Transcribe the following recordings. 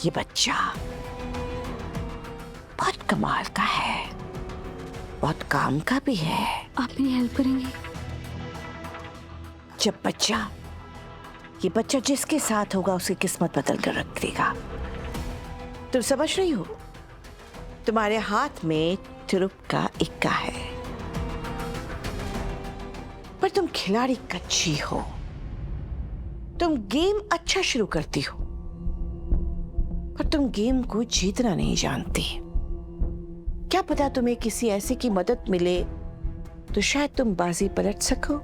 ये बच्चा बहुत कमाल का है, बहुत काम का भी है। आप मेरी हेल्प करेंगे? ये बच्चा जिसके साथ होगा उसकी किस्मत बदल कर रख देगा। तुम समझ रही हो? तुम्हारे हाथ में तुरुप का इक्का है, पर तुम खिलाड़ी कच्ची हो। तुम गेम अच्छा शुरू करती हो, पर तुम गेम को जीतना नहीं जानती। क्या पता तुम्हें किसी ऐसे की मदद मिले तो शायद तुम बाजी पलट सको।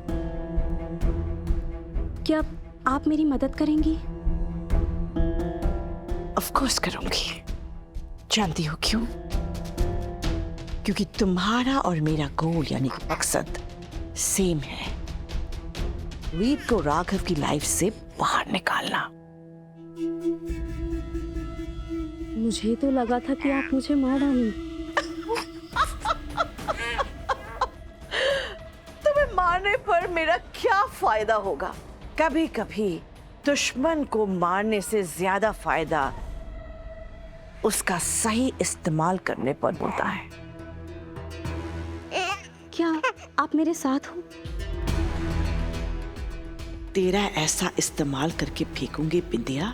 क्या आप मेरी मदद करेंगी? ऑफ कोर्स करूंगी। जानती हो क्यों? क्योंकि तुम्हारा और मेरा गोल यानी कि मकसद सेम है, वीर को राघव की लाइफ से बाहर निकालना। मुझे तो लगा था कि आप मुझे मार डालेंगे। तुम्हें मारने पर मेरा क्या फायदा होगा? कभी कभी दुश्मन को मारने से ज्यादा फायदा उसका सही इस्तेमाल करने पर होता है। क्या आप मेरे साथ हो? तेरा ऐसा इस्तेमाल करके फेंकूंगी बिंदिया,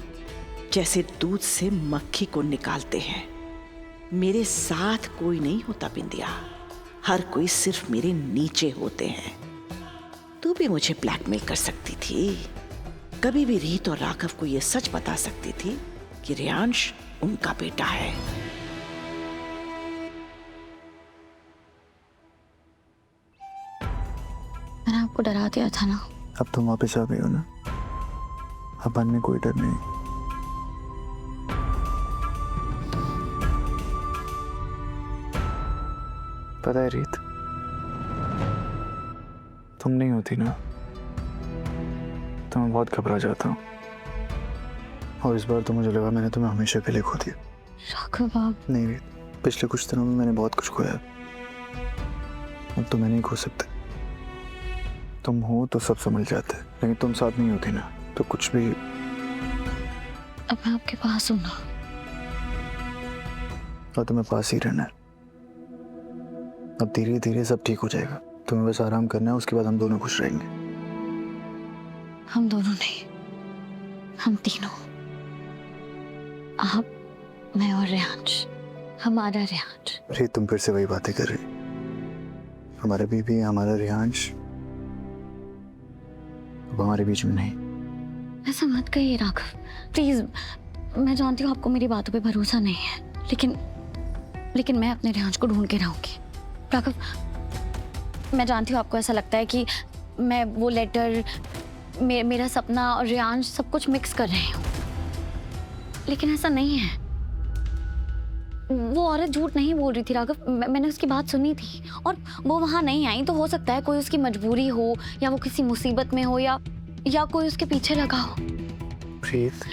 जैसे दूध से मक्खी को निकालते हैं। मेरे साथ कोई नहीं होता बिंदिया, हर कोई सिर्फ मेरे नीचे होते हैं। तू भी मुझे ब्लैकमेल कर सकती थी, कभी भी रीत और राघव को यह सच बता सकती थी कि रियांश उनका बेटा है। मैंने आपको डरा दिया था ना। अब तुम वापस आ गई हो ना, अब मन में कोई डर नहीं। पता है रीत, तुम नहीं होती ना तो मैं बहुत घबरा जाता हूँ, और इस बार तो मुझे लगा मैंने तुम्हें हमेशा के लिए खो दिया। राघव आप। नहीं रीत, पिछले कुछ दिनों में मैंने बहुत कुछ खोया, अब तो मैं नहीं खो सकता। तुम हो तो सब समझ जाते, लेकिन तुम साथ नहीं होती ना तो कुछ भी। अब मैं आपके पास हूँ ना। और तुम्हें पास ही रहना है। अब धीरे धीरे सब ठीक हो जाएगा, तुम्हें बस आराम करना है, उसके बाद हम दोनों खुश रहेंगे। हम दोनों नहीं, हम तीनों। आप, मैं और रियांश, हमारा रियांश। अरे तुम फिर से वही बातें कर रही। हमारा बीबी, हमारा रियांश, अब हमारे बीच में नहीं। ऐसा मत कहिए राघव, प्लीज। मैं जानती हूँ आपको मेरी बातों पे भरोसा नहीं है, लेकिन मैं अपने रियांश को ढूंढ के रहूंगी। राघव, मैं जानती हूँ आपको ऐसा लगता है कि मैं वो लेटर, मेरा सपना और रियांश सब कुछ मिक्स कर रही हूँ, लेकिन ऐसा नहीं है। वो औरत झूठ नहीं बोल रही थी राघव, मैंने उसकी बात सुनी थी, और वो वहां नहीं आई तो हो सकता है कोई उसकी मजबूरी हो, या वो किसी मुसीबत में हो, या कोई उसके पीछे लगा हो।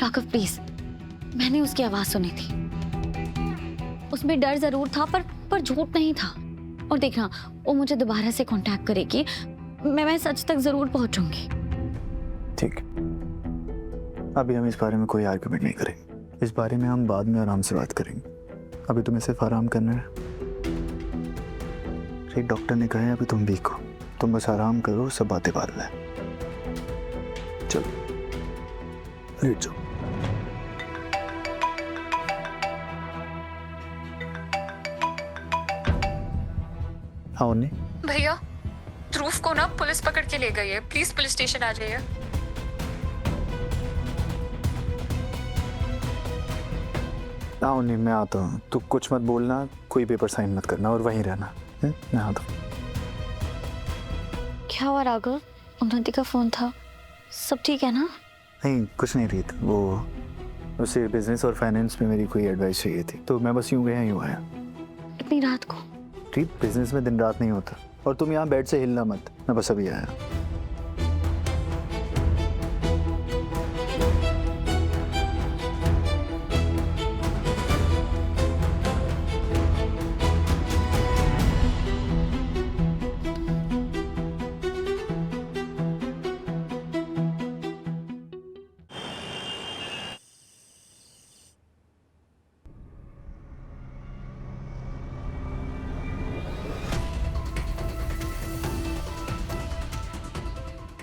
राघव प्लीज, मैंने उसकी आवाज सुनी थी, उसमें डर जरूर था पर झूठ नहीं था। और देखना, वो मुझे दोबारा से कांटेक्ट करेगी, मैं सच तक जरूर पहुंचूंगी। ठीक, अभी हम इस बारे में कोई आर्गुमेंट नहीं करेंगे, इस बारे में हम बाद में आराम से बात करेंगे। अभी तुम्हें सिर्फ आराम करना है। एक डॉक्टर ने कहा है अभी तुम वीक हो, तुम बस आराम करो, सब बातें बाद में। चलो लेट जाओ। हाँ उन्नी, भैया, ध्रुव को ना पुलिस पकड़ के ले गई है, प्लीज पुलिस स्टेशन आ जाइए। हाँ उन्नी, मैं आता हूँ, तू कुछ मत बोलना, कोई पेपर साइन मत करना और वहीं रहना है? मैं आता हूँ। क्या हुआ राघव? उन्नति का फोन था, सब ठीक है ना? नहीं कुछ नहीं रीत, वो उसे बिजनेस और फाइनेंस में मेरी कोई एडवाइस चाहिए थी, तो मैं बस यूं गया यूं आया। इतनी रात को? रीत, बिजनेस में दिन रात नहीं होता, और तुम यहाँ बेड से हिलना मत, मैं बस अभी आया।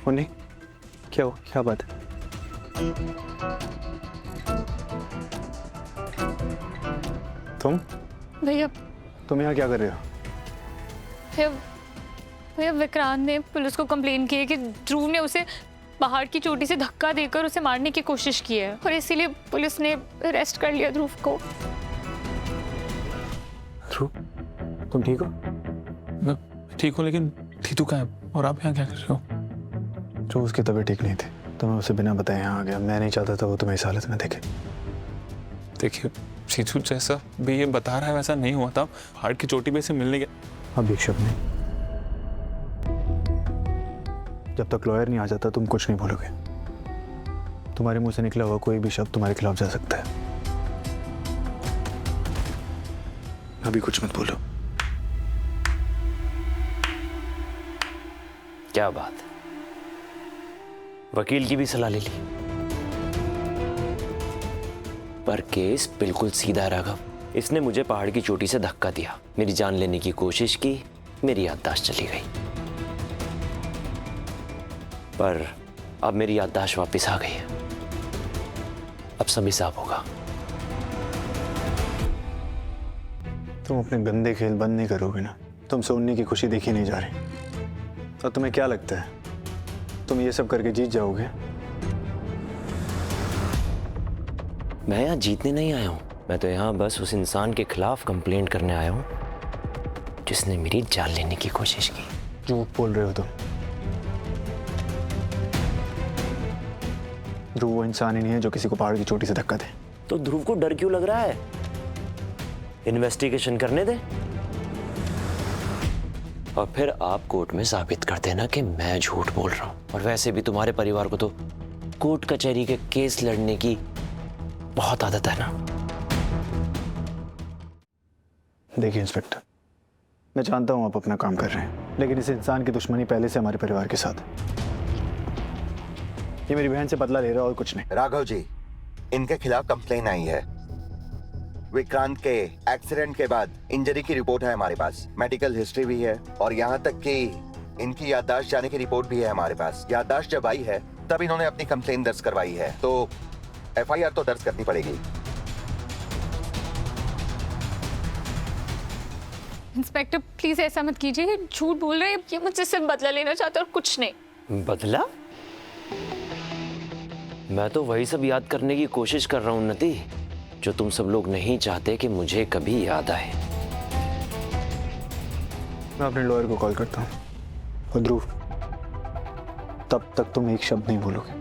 मुन्नी, क्या हो, क्या बात है? भैया तुम यहाँ क्या कर रहे हो? भैया भैया विक्रांत ने पुलिस को कंप्लेन की है कि ध्रुव ने उसे पहाड़ की चोटी से धक्का देकर उसे मारने की कोशिश की है और इसीलिए पुलिस ने अरेस्ट कर लिया ध्रुव को। ध्रुव, तुम ठीक हो? मैं ठीक हूँ, लेकिन थीतू कहाँ है और आप यहाँ क्या कर रहे हो? ध्रुव, उसकी तबीयत ठीक नहीं थी तो मैं उसे बिना बताए यहाँ आ गया। मैं नहीं चाहता था वो तुम्हें इस हालत में देखे। देखिए थीतू जैसा भी ये बता रहा है वैसा नहीं हुआ था। पहाड़ की चोटी पे से मिलने गया। अब एक शब्द नहीं, जब तक लॉयर नहीं आ जाता तुम कुछ नहीं बोलोगे। तुम्हारे मुंह से निकला हुआ कोई भी शब्द तुम्हारे खिलाफ जा सकता है। अभी कुछ मत बोलो। क्या बात है, वकील की भी सलाह ले ली, पर केस बिल्कुल सीधा है राघव। इसने मुझे पहाड़ की चोटी से धक्का दिया, मेरी जान लेने की कोशिश की, मेरी याददाश्त चली गई, पर अब मेरी याददाश्त वापस आ गई है। अब सब हिसाब होगा। तुम अपने गंदे खेल बंद नहीं करोगे ना? तुमसे उन्नी की खुशी देखी नहीं जा रही। और तुम्हें क्या लगता है तुम ये सब करके जीत जाओगे? मैं यहाँ जीतने नहीं आया हूँ, मैं तो यहाँ बस उस इंसान के खिलाफ कंप्लेंट करने आया हूँ जिसने मेरी जान लेने की कोशिश की। झूठ बोल रहे हो तुम। ध्रुव वो इंसान ही नहीं है जो किसी को पहाड़ की चोटी से धक्का दे। तो ध्रुव को डर क्यों लग रहा है? इन्वेस्टिगेशन करने दे और फिर आप कोर्ट में साबित कर देना कि मैं झूठ बोल रहा हूं। और वैसे भी तुम्हारे परिवार को तो कोर्ट कचहरी के केस लड़ने की बहुत आदत है ना। देखिए इंस्पेक्टर, मैं जानता हूं आप अपना काम कर रहे हैं, लेकिन इस इंसान की दुश्मनी पहले से हमारे परिवार के साथ है। ये मेरी बहन से बदला ले रहा है और कुछ नहीं। राघव जी, इनके खिलाफ कंप्लेन आई है। विक्रांत के एक्सीडेंट के बाद इंजरी की रिपोर्ट है हमारे पास, मेडिकल हिस्ट्री भी है और यहाँ तक कि इनकी याददाश्त जाने की रिपोर्ट भी है हमारे पास। याददाश्त जब आई है तब इन्होंने अपनी कंप्लेन दर्ज करवाई है, तो एफआईआर तो दर्ज करनी पड़ेगी। इंस्पेक्टर प्लीज ऐसा मत कीजिए, ये झूठ बोल रहे हैं, ये मुझसे सिर्फ बदला लेना चाहते और कुछ नहीं। बदला? मैं तो वही सब याद करने की कोशिश कर रहा हूं उन्नति, जो तुम सब लोग नहीं चाहते कि मुझे कभी याद आए। मैं अपने लॉयर को कॉल करता हूँ। और ध्रुव, तब तक तुम एक शब्द नहीं बोलोगे।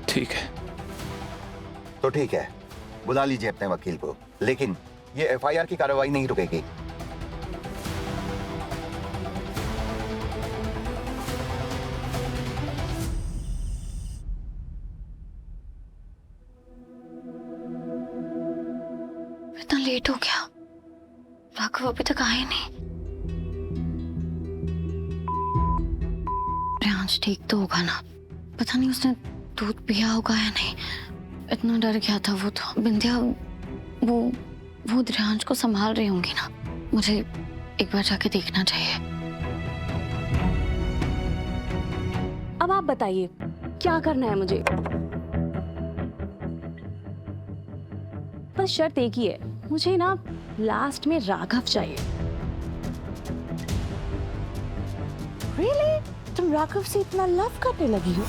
ठीक है। तो ठीक है, बुला लीजिए अपने वकील को, लेकिन ये एफआईआर की कार्रवाई नहीं रुकेगी। इतना लेट हो गया, राघव अभी तक आए नहीं। रियांश ठीक तो होगा ना? पता नहीं उसने दूध पिया होगा या नहीं। इतना डर गया था वो तो। बिंदिया वो रियांश को संभाल रही होंगी ना? मुझे एक बार जाके देखना चाहिए। अब आप बताइए क्या करना है मुझे? बस शर्त एक ही है, मुझे ना लास्ट में राघव चाहिए। Really? तुम राघव से इतना लव करने लगी हो?